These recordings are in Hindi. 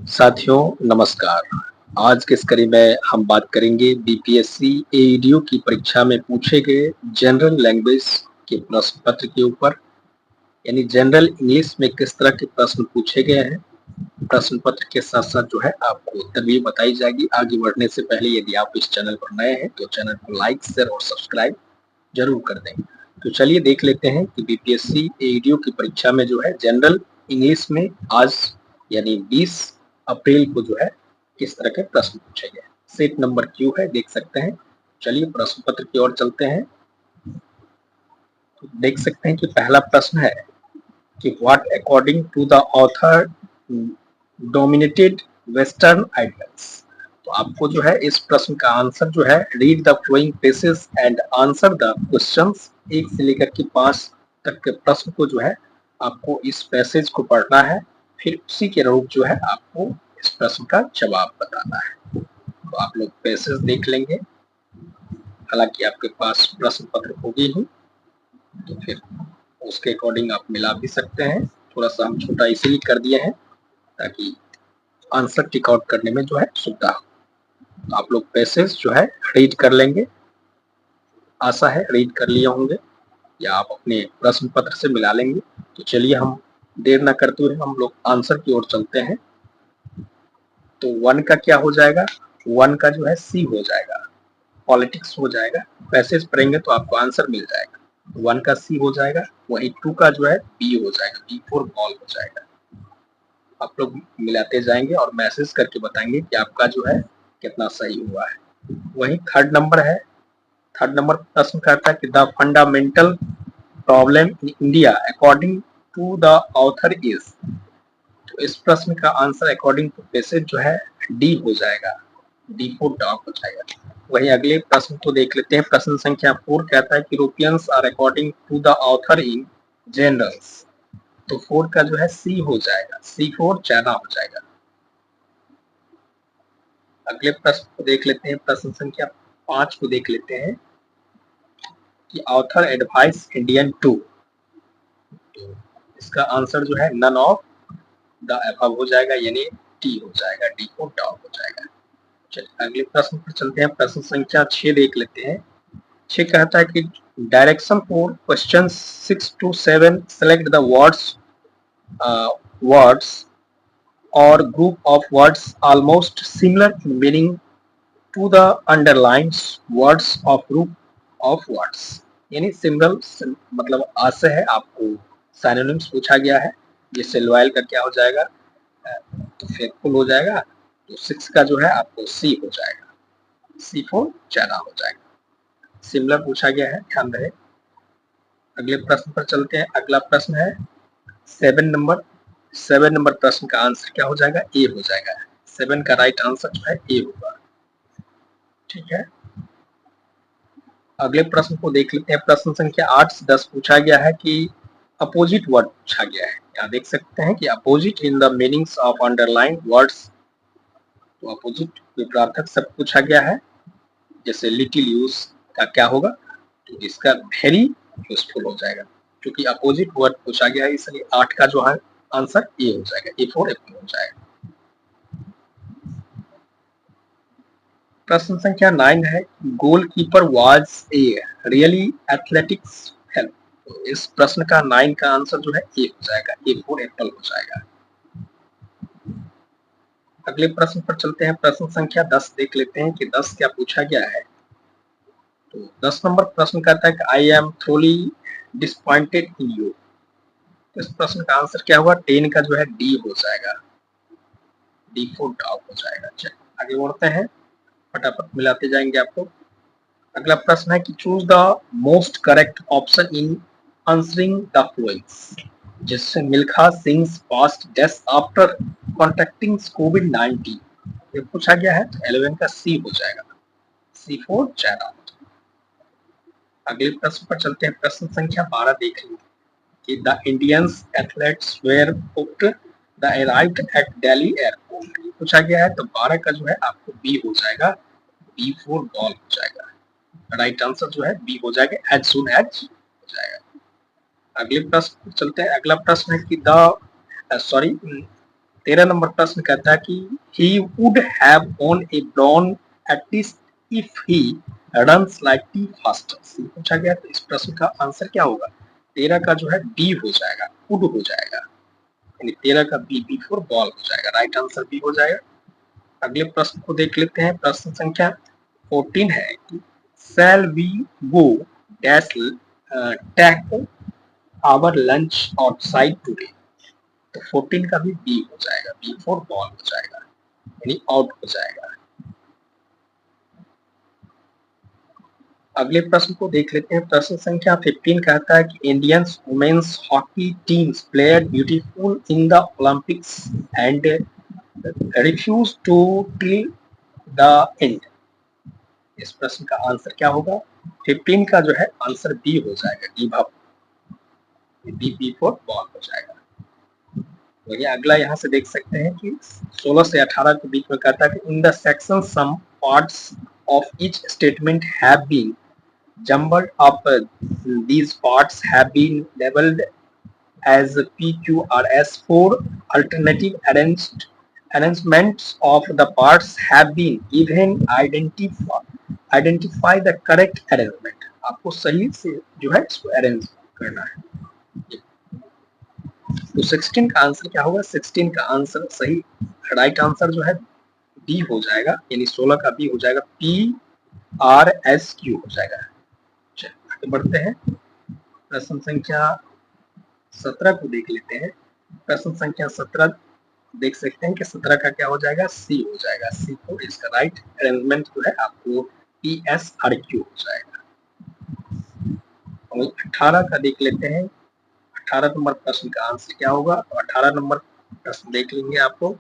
साथियों नमस्कार। आज के इस कड़ी में हम बात करेंगे बीपीएससी एईडीओ की परीक्षा में पूछे गए जनरल लैंग्वेज के प्रश्न पत्र के ऊपर, यानी जनरल इंग्लिश में किस तरह के प्रश्न पूछे गए हैं। प्रश्न पत्र के साथ साथ जो है आपको उत्तर भी बताई जाएगी। आगे बढ़ने से पहले यदि आप इस चैनल पर नए हैं तो चैनल को लाइक, शेयर और सब्सक्राइब जरूर कर दें। तो चलिए देख लेते हैं कि बीपीएससी एईडीओ की परीक्षा में जो है जनरल इंग्लिश में आज यानी 20 अप्रैल को जो है किस तरह के प्रश्न पूछे गए। सेट नंबर क्यू है, देख सकते हैं। चलिए प्रश्न पत्र की ओर चलते हैं। तो देख सकते हैं कि पहला प्रश्न है कि what according to the author dominated western ideals. तो आपको जो है इस प्रश्न का आंसर जो है read the flowing passage and answer the questions, 1 से लेकर के 5 तक के प्रश्न को जो है आपको इस पैसेज को पढ़ना है, फिर उसी के अनुरूप जो है आपको इस प्रश्न का जवाब बताना है। तो आप लोग पैसेज देख लेंगे, हालांकि आपके पास प्रश्न पत्र होगी ही, तो फिर उसके अकॉर्डिंग आप मिला भी सकते हैं। थोड़ा सा हम छोटा इसीलिए कर दिए हैं ताकि आंसर टिक आउट करने में जो है सुविधा हो। तो आप लोग पैसेज जो है रीड कर लेंगे, आशा है रीड कर लिए होंगे या आप अपने प्रश्न पत्र से मिला लेंगे। तो चलिए हम देर न करते हुए हम लोग आंसर की ओर चलते हैं। तो 1 का क्या हो जाएगा? 1 का जो है सी हो जाएगा, पॉलिटिक्स हो जाएगा। पैसेज पढ़ेंगे तो आपको आंसर मिल जाएगा। 1 का सी हो जाएगा, वही 2 का जो है बी हो जाएगा, बी फॉर बॉल हो जाएगा। आप लोग मिलाते जाएंगे और मैसेज करके बताएंगे कि आपका जो है कितना सही हुआ है। वही थर्ड नंबर है। थर्ड नंबर प्रश्न कहता है कि the fundamental problem in India according to the author is. तो इस प्रश्न का आंसर अकॉर्डिंग टू पैसेज जो है डी हो जाएगा, डी फॉर डॉग हो जाएगा। वही अगले प्रश्न को देख लेते हैं। प्रश्न संख्या 4 कहता है कि Europeans are according to the author in generals. तो 4 का जो है सी हो जाएगा, सी फॉर चाइना हो जाएगा। अगले प्रश्न को देख लेते हैं। प्रश्न संख्या 5 को देख लेते हैं कि ऑथर एडवाइस इंडियन टू। तो इसका आंसर जो है नन ऑफ द अबव हो जाएगा, यानी डी हो जाएगा, डी फॉर डॉग हो जाएगा। चलिए अगले प्रश्न पर चलते हैं। प्रश्न संख्या 6 देख लेते हैं। 6 कहता है कि direction for question 6 to 7 select the words or group of words almost similar in meaning to the underlined words of group of words। यानी सिमिलर मतलब आज से है, आपको सिनोनिम्स पूछा गया है, जिससे लॉयल का क्या हो जाएगा तो फेथफुल हो जाएगा। तो 6 का जो है आपको सी हो जाएगा, सी फॉर चाइना हो जाएगा। सिमिलर पूछा गया है, ध्यान रहे। अगले प्रश्न पर चलते हैं। अगला प्रश्न है 7 नंबर। 7 नंबर प्रश्न का आंसर क्या हो जाएगा? ए हो जाएगा। 7 का राइट आंसर जो है ए होगा। ठीक है, अगले प्रश्न को देख लेते हैं। प्रश्न संख्या 8 से 10 पूछा गया है कि अपोजिट वर्ड पूछा गया है। यहाँ देख सकते हैं कि opposite in the meanings of underline words. तो अपोजिट विपरीतार्थक शब्द पूछा गया है, जैसे लिटिल यूज का क्या होगा? तो इसका वेरी यूजफुल हो जाएगा। क्योंकि अपोजिट वर्ड पूछा गया है, इसलिए 8 का जो है आंसर ए हो जाएगा, ए फॉर एप्पल हो जाएगा। प्रश्न संख्या 9 है, goalkeeper was a really athletics help. तो इस प्रश्न का 9 का आंसर जो है ए हो जाएगा, ए फॉर एप्पल हो जाएगा। अगले प्रश्न पर चलते हैं। प्रश्न संख्या 10 देख लेते हैं कि 10 क्या पूछा गया है। तो 10 नंबर प्रश्न कहता है कि I am thoroughly disappointed in you. तो इस प्रश्न का आंसर क्या होगा? 10 का जो है डी हो जाएगा, डी फॉर डॉग हो जाएगा। चलिए आगे बढ़ते हैं, फटाफट मिलाते जाएंगे आपको। अगला प्रश्न है कि choose the most correct option in answering the followings. जिससे Milkha Singh passed death after contracting कोविड-19 ये पूछा गया है। तो 11 का सी हो जाएगा, सी फॉर चाइना। अगले प्रश्न पर चलते हैं। प्रश्न संख्या 12 देख लेंगे कि the Indians athletes were booked the arrived at Delhi airport पूछा गया है। तो 12 का जो है आपको बी हो जाएगा, बी फॉर बॉल हो जाएगा। राइट आंसर जो है बी हो जाएगा, एज सून एज हो जाएगा। अगले प्रश्न पर चलते हैं। अगला प्रश्न है कि द सॉरी 13 नंबर प्रश्न कहता है कि he would have won a bronze at least if he run slightly faster। पूछा गया तो इस प्रश्न का आंसर क्या होगा? 13 का जो है बी हो जाएगा, would हो जाएगा, यानी 13 का बी फॉर बॉल हो जाएगा, राइट आंसर बी हो जाएगा। अगले प्रश्न को देख लेते हैं। प्रश्न संख्या 14 है कि shall we go dash take our lunch outside today। तो 14 का भी बी हो जाएगा, बी फॉर बॉल हो जाएगा, यानी आउट हो जाएगा। अगले प्रश्न को देख लेते हैं। प्रश्न संख्या 15 कहता है कि Indian women's hockey teams player beautiful in the Olympics and refuse to till the end. इस प्रश्न का आंसर क्या होगा? 15 का जो है आंसर बी हो जाएगा, give up, b for ball हो जाएगा। वही अगला यहाँ से देख सकते हैं कि 16 से 18 के बीच में कहता है कि in the section some parts of each statement have been jumbled up, these parts have been labeled as P, Q, or S. Four alternative arrangements of the parts have been given। Identify the correct arrangement। आपको सही से जो है इसको अरेंज करना है। तो 16 का आंसर क्या होगा? 16 का आंसर सही राइट आंसर जो है बी हो जाएगा, यानी 16 का बी हो जाएगा, PRSQ हो जाएगा। आगे बढ़ते हैं। प्रश्न संख्या 17 को देख लेते हैं। प्रश्न संख्या 17 देख सकते हैं कि 17 का क्या हो जाएगा? सी हो जाएगा, सी को इसका राइट अरेंजमेंट जो है आपको PSRQ हो जाएगा। और 18 का देख लेते हैं। 18 नंबर प्रश्न का आंसर क्या होगा? तो 18 नंबर प्रश्न देख लेंगे आपको,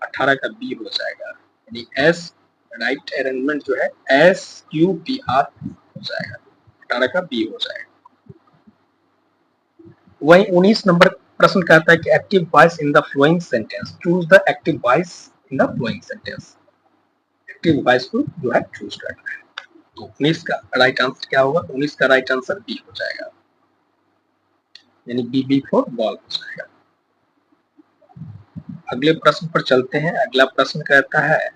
18 का बी हो जाएगा, यानी एस राइट अरेंजमेंट जो है SQPR हो जाएगा, 18 का बी हो जाएगा। वही 19 नंबर प्रश्न कहता है कि active voice in the flowing sentence, choose the active voice in the flowing sentence. Active voice को जो है चूज करना है। तो 19 का राइट आंसर क्या होगा? 19 का राइट आंसर बी हो जाएगा, यानी बी फॉर बॉल हो जाएगा। अगले प्रश्न पर चलते हैं। अगला प्रश्न कहता है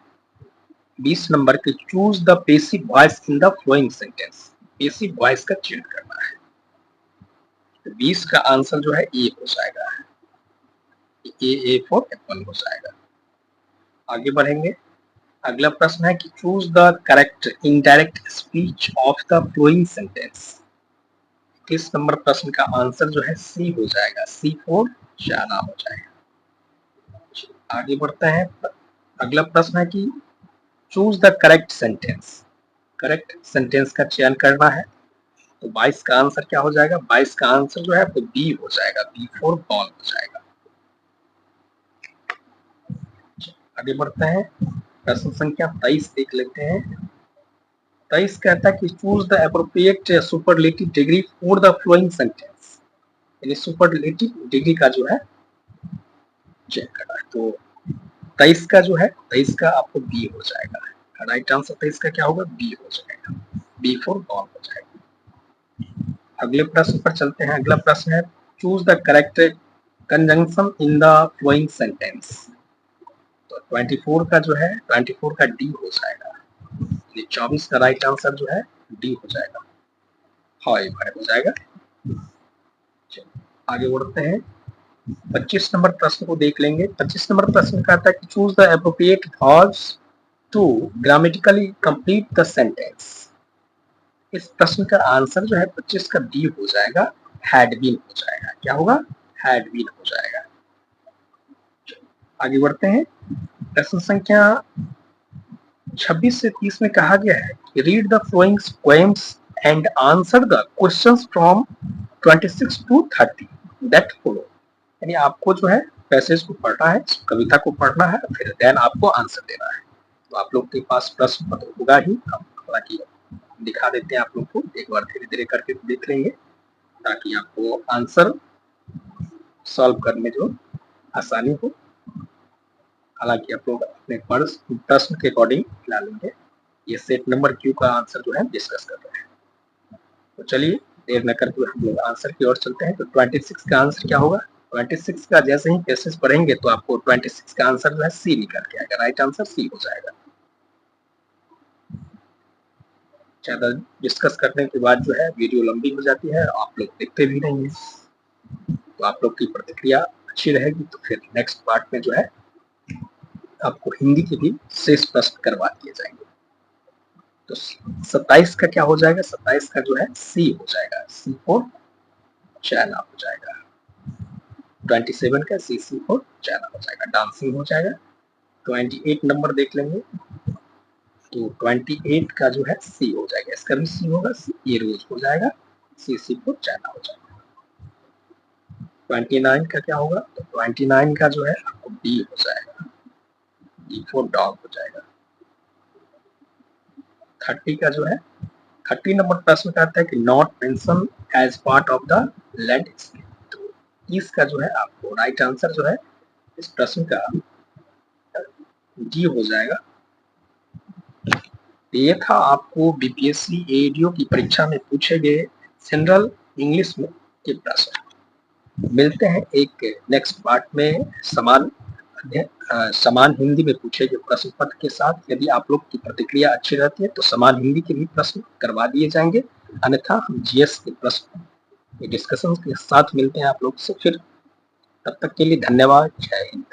20 नंबर के choose the passive voice in the flowing sentence. Passive voice का चयन करना है। 20 का आंसर जो है ए हो जाएगा, ए फॉर एप्पल हो जाएगा। आगे बढ़ेंगे। अगला प्रश्न है कि choose the correct indirect speech of the flowing sentence. 21 number प्रश्न का आंसर जो है सी हो जाएगा, सी फॉर ज्यादा हो जाएगा। आगे बढ़ते हैं। अगला प्रश्न है कि choose the correct sentence. Correct sentence का चयन करना है। तो 22 का आंसर क्या हो जाएगा? 22 का आंसर जो है वो बी हो जाएगा, बी फॉर बॉल हो जाएगा। आगे बढ़ते हैं। प्रश्न संख्या 23 देख लेते हैं। 23 कहता है कि choose the appropriate superlative degree for the flowing sentence, यानी सुपरलेटिव डिग्री का जो है चेक करना है। तो 23 का जो है 23 का आपको बी हो जाएगा, राइट आंसर 23 का क्या होगा? बी हो जाएगा, बी फॉर बॉल हो जाएगा। अगले प्रश्न पर चलते हैं। अगला प्रश्न है choose the correct conjunction in the flowing sentence. तो 24 का जो है 24 का डी हो जाएगा, 24 का राइट आंसर जो है डी हो जाएगा, हाउ हो जाएगा। आगे बढ़ते हैं। 25 नंबर प्रश्न को देख लेंगे। 25 नंबर प्रश्न कहता है कि choose the appropriate verbs to grammatically complete the sentence. इस प्रश्न का आंसर जो है 25 का डी हो जाएगा, हैड बीन हो जाएगा। क्या होगा? हैड बीन हो जाएगा। आगे बढ़ते हैं। प्रश्न संख्या 26 से 30 में कहा गया है कि read the flowing poems and answer the questions from 26 to 30 that follow. यानी आपको जो है पैसेज को पढ़ना है, कविता को पढ़ना है, फिर देन आपको आंसर देना है। तो आप लोग के पास प्रश्न पत्र होगा ही, हम हालांकि दिखा देते हैं आप लोग को, एक बार धीरे धीरे करके देख लेंगे ताकि आपको आंसर सॉल्व करने में जो आसानी हो। हालांकि आप लोग अपने प्रश्न के अकॉर्डिंग ला लेंगे। ये सेट नंबर क्यू का आंसर जो है डिस्कस कर रहे हैं। तो चलिए देर न करके हम लोग आंसर की ओर चलते हैं। तो 26 का आंसर क्या होगा? 26 का जैसे ही पेसेज पढ़ेंगे तो आपको 26 का आंसर जो है सी निकल के आएगा, राइट आंसर सी हो जाएगा। ज्यादा डिस्कस करने के बाद जो है वीडियो लंबी हो जाती है, आप लोग देखते भी नहीं है। तो आप लोग की प्रतिक्रिया अच्छी रहेगी तो फिर नेक्स्ट पार्ट में जो है आपको हिंदी के भी शेष प्रश्न करवा दिए जाएंगे। तो 27 का क्या हो जाएगा, 27 का जो है सी हो जाएगा, सी फोर चाइना हो जाएगा। 27 का सी फोर चाइना हो जाएगा, डांसिंग हो जाएगा। 28 नंबर देख लेंगे तो 28 का जो है सी हो जाएगा, इसका भी सी होगा, ये रोज हो जाएगा, सी फोर चाइना हो जाएगा। 29 का क्या होगा, तो 29 का जो है आपको डी हो जाएगा, डी फोर डॉग हो जाएगा। 30 का जो है 30 नंबर प्रश्न कहता है कि not mention as part of the landscape. तो इसका जो है आपको राइट आंसर जो है इस प्रश्न का डी हो जाएगा। ये था आपको बीपीएससी एडीओ की परीक्षा में पूछे गए जनरल इंग्लिश में के प्रश्न। मिलते हैं एक नेक्स्ट पार्ट में समान हिंदी में पूछे गए प्रश्न पत्र के साथ। यदि आप लोग की प्रतिक्रिया अच्छी रहती है तो समान हिंदी के भी प्रश्न करवा दिए जाएंगे, अन्यथा हम जीएस के प्रश्न डिस्कशन के साथ मिलते हैं आप लोग से फिर। तब तक के लिए धन्यवाद, जय हिंद।